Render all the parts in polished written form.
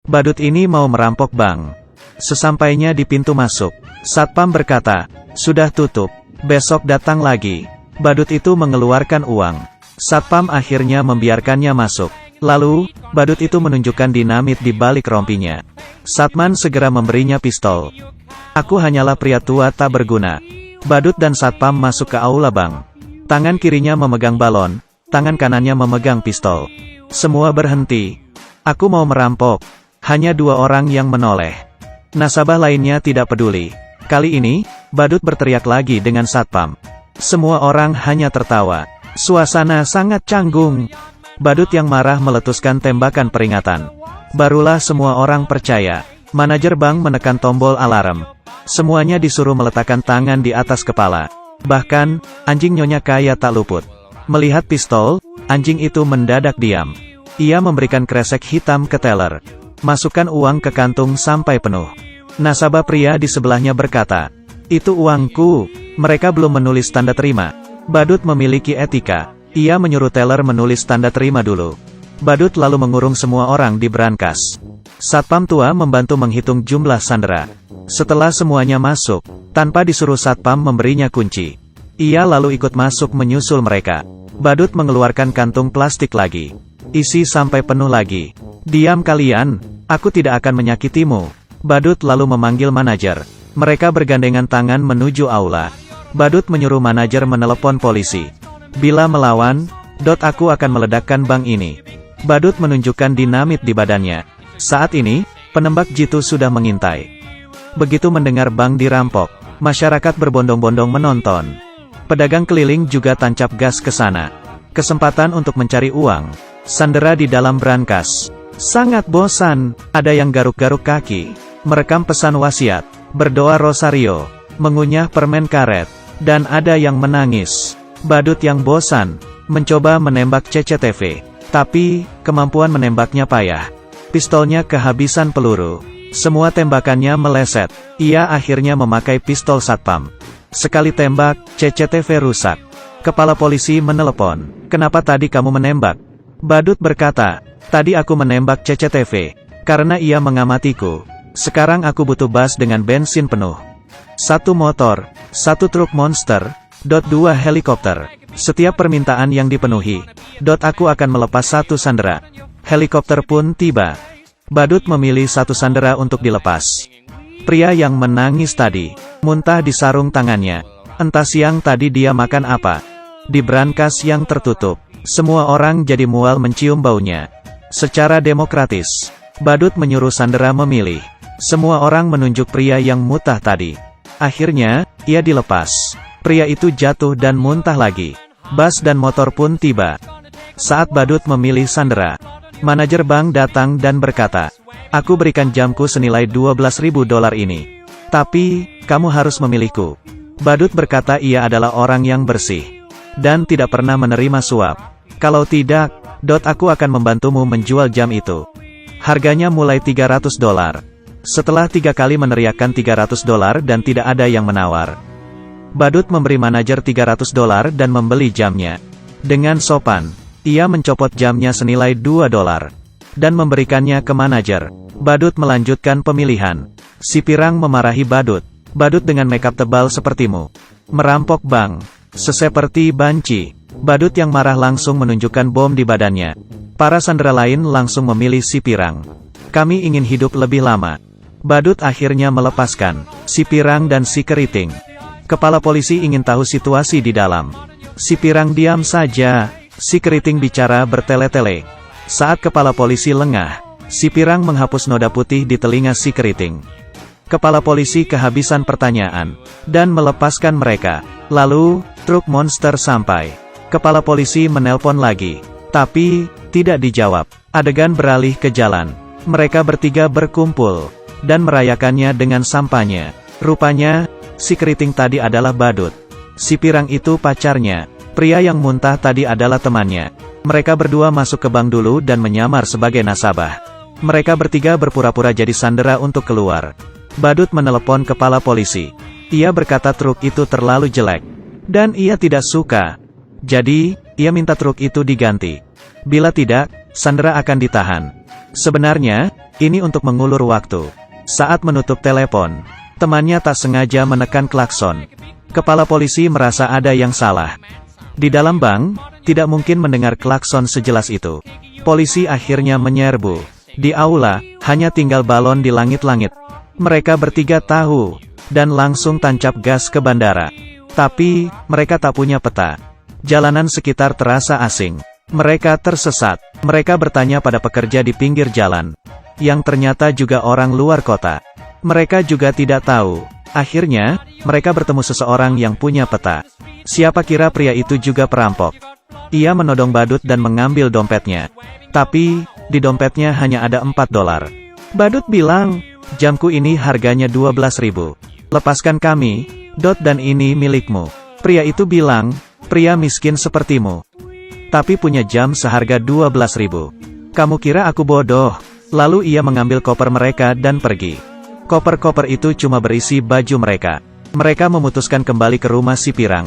Badut ini mau merampok bank. Sesampainya di pintu masuk, Satpam berkata, "Sudah tutup, besok datang lagi." Badut itu mengeluarkan uang. Satpam akhirnya membiarkannya masuk. Lalu, badut itu menunjukkan dinamit di balik rompinya. Satman segera memberinya pistol. "Aku hanyalah pria tua tak berguna." Badut dan Satpam masuk ke aula bank. Tangan kirinya memegang balon, tangan kanannya memegang pistol. Semua berhenti. "Aku mau merampok." Hanya dua orang yang menoleh. Nasabah lainnya tidak peduli. Kali ini, badut berteriak lagi dengan Satpam. Semua orang hanya tertawa. Suasana sangat canggung. Badut yang marah meletuskan tembakan peringatan. Barulah semua orang percaya. Manajer bank menekan tombol alarm. Semuanya disuruh meletakkan tangan di atas kepala. Bahkan, anjing Nyonya Kaya tak luput. Melihat pistol, anjing itu mendadak diam. Ia memberikan kresek hitam ke teller. "Masukkan uang ke kantung sampai penuh." Nasabah pria di sebelahnya berkata, "Itu uangku." Mereka belum menulis tanda terima. Badut memiliki etika. Ia menyuruh teller menulis tanda terima dulu. Badut lalu mengurung semua orang di brankas. Satpam tua membantu menghitung jumlah sandera. Setelah semuanya masuk, tanpa disuruh Satpam memberinya kunci. Ia lalu ikut masuk menyusul mereka. Badut mengeluarkan kantung plastik lagi. "Isi sampai penuh lagi." "Diam kalian, aku tidak akan menyakitimu." Badut lalu memanggil manajer. Mereka bergandengan tangan menuju aula. Badut menyuruh manajer menelepon polisi. "Bila melawan, aku akan meledakkan bank ini." Badut menunjukkan dinamit di badannya. Saat ini, penembak jitu sudah mengintai. Begitu mendengar bank dirampok, masyarakat berbondong-bondong menonton. Pedagang keliling juga tancap gas ke sana. Kesempatan untuk mencari uang. Sandera di dalam brankas. Sangat bosan. Ada yang garuk-garuk kaki, merekam pesan wasiat, berdoa rosario, mengunyah permen karet, dan ada yang menangis. Badut yang bosan, mencoba menembak CCTV. Tapi, kemampuan menembaknya payah. Pistolnya kehabisan peluru. Semua tembakannya meleset. Ia akhirnya memakai pistol Satpam. Sekali tembak, CCTV rusak. Kepala polisi menelepon. "Kenapa tadi kamu menembak?" Badut berkata, "Tadi aku menembak CCTV, karena ia mengamatiku. Sekarang aku butuh bus dengan bensin penuh. 1 motor, 1 truk monster, 2 helikopter. Setiap permintaan yang dipenuhi, aku akan melepas 1 sandera." Helikopter pun tiba. Badut memilih 1 sandera untuk dilepas. Pria yang menangis tadi, muntah di sarung tangannya. Entah siang tadi dia makan apa. Di brankas yang tertutup, semua orang jadi mual mencium baunya. Secara demokratis, badut menyuruh sandera memilih. Semua orang menunjuk pria yang muntah tadi. Akhirnya, ia dilepas. Pria itu jatuh dan muntah lagi. Bus dan motor pun tiba. Saat badut memilih sandera, manajer bank datang dan berkata, "Aku berikan jamku senilai $12.000 ini. Tapi, kamu harus memilihku." Badut berkata ia adalah orang yang bersih, dan tidak pernah menerima suap. "Kalau tidak, aku akan membantumu menjual jam itu. Harganya mulai $300. Setelah 3 kali meneriakkan $300 dan tidak ada yang menawar, badut memberi manajer $300 dan membeli jamnya. Dengan sopan, ia mencopot jamnya senilai $2 dan memberikannya ke manajer. Badut melanjutkan pemilihan. Si pirang memarahi badut. "Badut dengan makeup tebal sepertimu merampok bank, seperti banci." Badut yang marah langsung menunjukkan bom di badannya. Para sandera lain langsung memilih si pirang. "Kami ingin hidup lebih lama." Badut akhirnya melepaskan si pirang dan si keriting. Kepala polisi ingin tahu situasi di dalam. Si pirang diam saja. Si keriting bicara bertele-tele. Saat kepala polisi lengah, si pirang menghapus noda putih di telinga si keriting. Kepala polisi kehabisan pertanyaan, dan melepaskan mereka. Lalu, truk monster sampai. Kepala polisi menelpon lagi, tapi tidak dijawab. Adegan beralih ke jalan. Mereka bertiga berkumpul, dan merayakannya dengan sampanye. Rupanya, si keriting tadi adalah badut. Si pirang itu pacarnya. Pria yang muntah tadi adalah temannya. Mereka berdua masuk ke bank dulu dan menyamar sebagai nasabah. Mereka bertiga berpura-pura jadi sandera untuk keluar. Badut menelepon kepala polisi. Ia berkata truk itu terlalu jelek, dan ia tidak suka. Jadi, ia minta truk itu diganti. Bila tidak, Sandra akan ditahan. Sebenarnya, ini untuk mengulur waktu. Saat menutup telepon, temannya tak sengaja menekan klakson. Kepala polisi merasa ada yang salah. Di dalam bank, tidak mungkin mendengar klakson sejelas itu. Polisi akhirnya menyerbu. Di aula, hanya tinggal balon di langit-langit. Mereka bertiga tahu, dan langsung tancap gas ke bandara. Tapi, mereka tak punya peta. Jalanan sekitar terasa asing. Mereka tersesat. Mereka bertanya pada pekerja di pinggir jalan, yang ternyata juga orang luar kota. Mereka juga tidak tahu. Akhirnya, mereka bertemu seseorang yang punya peta. Siapa kira pria itu juga perampok. Ia menodong badut dan mengambil dompetnya. Tapi, di dompetnya hanya ada $4. Badut bilang, jamku ini harganya 12.000. Lepaskan kami, dan ini milikmu. Pria itu bilang, pria miskin sepertimu, tapi punya jam seharga 12.000. Kamu kira aku bodoh? Lalu ia mengambil koper mereka dan pergi. Koper-koper itu cuma berisi baju mereka. Mereka memutuskan kembali ke rumah si Pirang.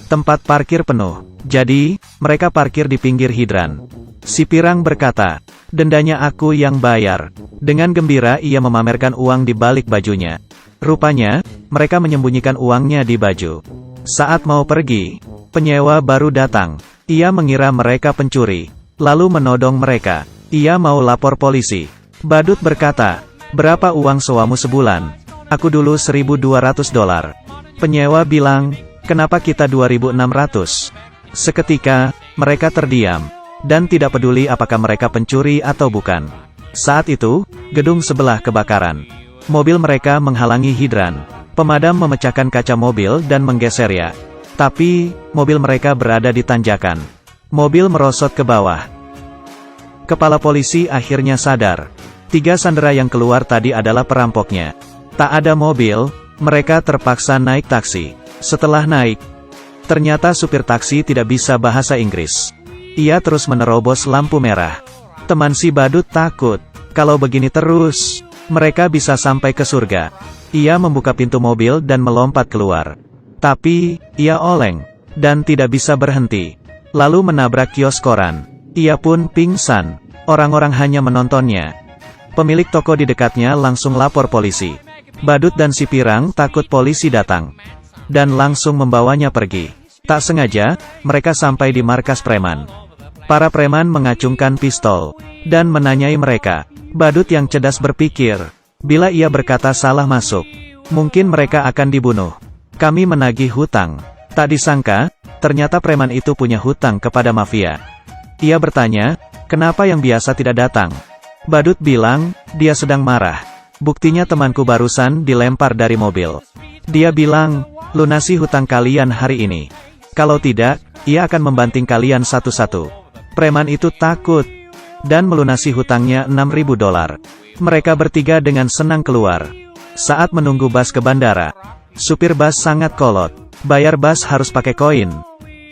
Tempat parkir penuh. Jadi, mereka parkir di pinggir hidran. Si Pirang berkata, dendanya aku yang bayar. Dengan gembira ia memamerkan uang di balik bajunya. Rupanya, mereka menyembunyikan uangnya di baju. Saat mau pergi, penyewa baru datang. Ia mengira mereka pencuri, lalu menodong mereka. Ia mau lapor polisi. Badut berkata, berapa uang sewamu sebulan? Aku dulu $1.200. Penyewa bilang, kenapa kita 2.600? Seketika, mereka terdiam, dan tidak peduli apakah mereka pencuri atau bukan. Saat itu, gedung sebelah kebakaran. Mobil mereka menghalangi hidran. Pemadam memecahkan kaca mobil dan menggesernya. Tapi, mobil mereka berada di tanjakan. Mobil merosot ke bawah. Kepala polisi akhirnya sadar. 3 sandera yang keluar tadi adalah perampoknya. Tak ada mobil, mereka terpaksa naik taksi. Setelah naik, ternyata supir taksi tidak bisa bahasa Inggris. Ia terus menerobos lampu merah. Teman si badut takut. Kalau begini terus, mereka bisa sampai ke surga. Ia membuka pintu mobil dan melompat keluar. Tapi, ia oleng, dan tidak bisa berhenti. Lalu menabrak kios koran. Ia pun pingsan. Orang-orang hanya menontonnya. Pemilik toko di dekatnya langsung lapor polisi. Badut dan si Pirang takut polisi datang, dan langsung membawanya pergi. Tak sengaja, mereka sampai di markas preman. Para preman mengacungkan pistol, dan menanyai mereka. Badut yang cerdas berpikir, bila ia berkata salah masuk, mungkin mereka akan dibunuh. Kami menagih hutang. Tak disangka, ternyata preman itu punya hutang kepada mafia. Ia bertanya, kenapa yang biasa tidak datang? Badut bilang, dia sedang marah. Buktinya temanku barusan dilempar dari mobil. Dia bilang, lunasi hutang kalian hari ini. Kalau tidak, ia akan membanting kalian satu-satu. Preman itu takut, dan melunasi hutangnya $6.000. Mereka bertiga dengan senang keluar. Saat menunggu bus ke bandara, supir bus sangat kolot. Bayar bus harus pakai koin.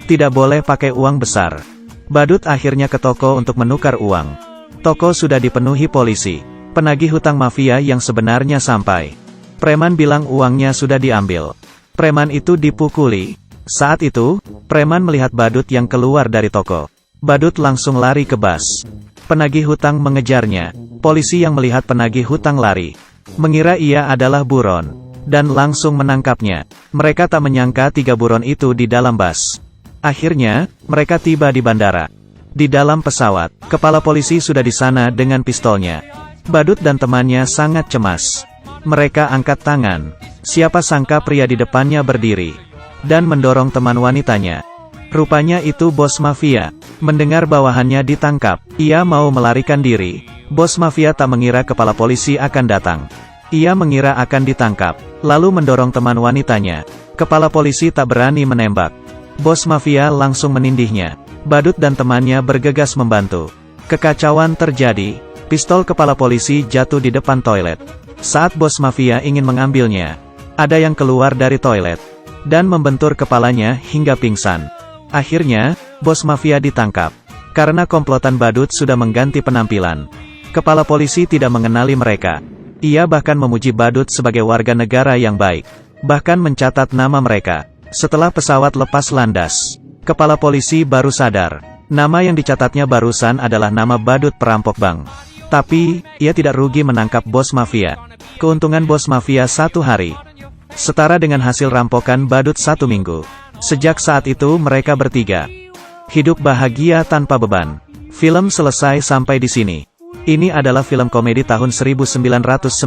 Tidak boleh pakai uang besar. Badut akhirnya ke toko untuk menukar uang. Toko sudah dipenuhi polisi. Penagih hutang mafia yang sebenarnya sampai. Preman bilang uangnya sudah diambil. Preman itu dipukuli. Saat itu, preman melihat badut yang keluar dari toko. Badut langsung lari ke bus. Penagih hutang mengejarnya. Polisi yang melihat penagih hutang lari, mengira ia adalah buron, dan langsung menangkapnya. Mereka tak menyangka 3 buron itu di dalam bus. Akhirnya, mereka tiba di bandara. Di dalam pesawat, kepala polisi sudah di sana dengan pistolnya. Badut dan temannya sangat cemas. Mereka angkat tangan. Siapa sangka pria di depannya berdiri, dan mendorong teman wanitanya. Rupanya itu bos mafia. Mendengar bawahannya ditangkap, ia mau melarikan diri. Bos mafia tak mengira kepala polisi akan datang. Ia mengira akan ditangkap, lalu mendorong teman wanitanya. Kepala polisi tak berani menembak. Bos mafia langsung menindihnya. Badut dan temannya bergegas membantu. Kekacauan terjadi. Pistol kepala polisi jatuh di depan toilet. Saat bos mafia ingin mengambilnya, ada yang keluar dari toilet, dan membentur kepalanya hingga pingsan. Akhirnya, bos mafia ditangkap. Karena komplotan badut sudah mengganti penampilan, kepala polisi tidak mengenali mereka. Ia bahkan memuji badut sebagai warga negara yang baik. Bahkan mencatat nama mereka. Setelah pesawat lepas landas, kepala polisi baru sadar. Nama yang dicatatnya barusan adalah nama badut perampok bank. Tapi, ia tidak rugi menangkap bos mafia. Keuntungan bos mafia 1 hari setara dengan hasil rampokan badut 1 minggu. Sejak saat itu mereka bertiga hidup bahagia tanpa beban. Film selesai sampai di sini. Ini adalah film komedi tahun 1990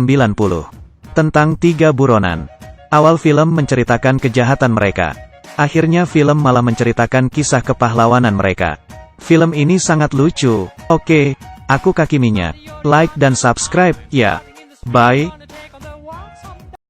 tentang 3 buronan. Awal film menceritakan kejahatan mereka. Akhirnya film malah menceritakan kisah kepahlawanan mereka. Film ini sangat lucu. Oke, aku Kaki Minyak. Like dan subscribe, ya. Bye.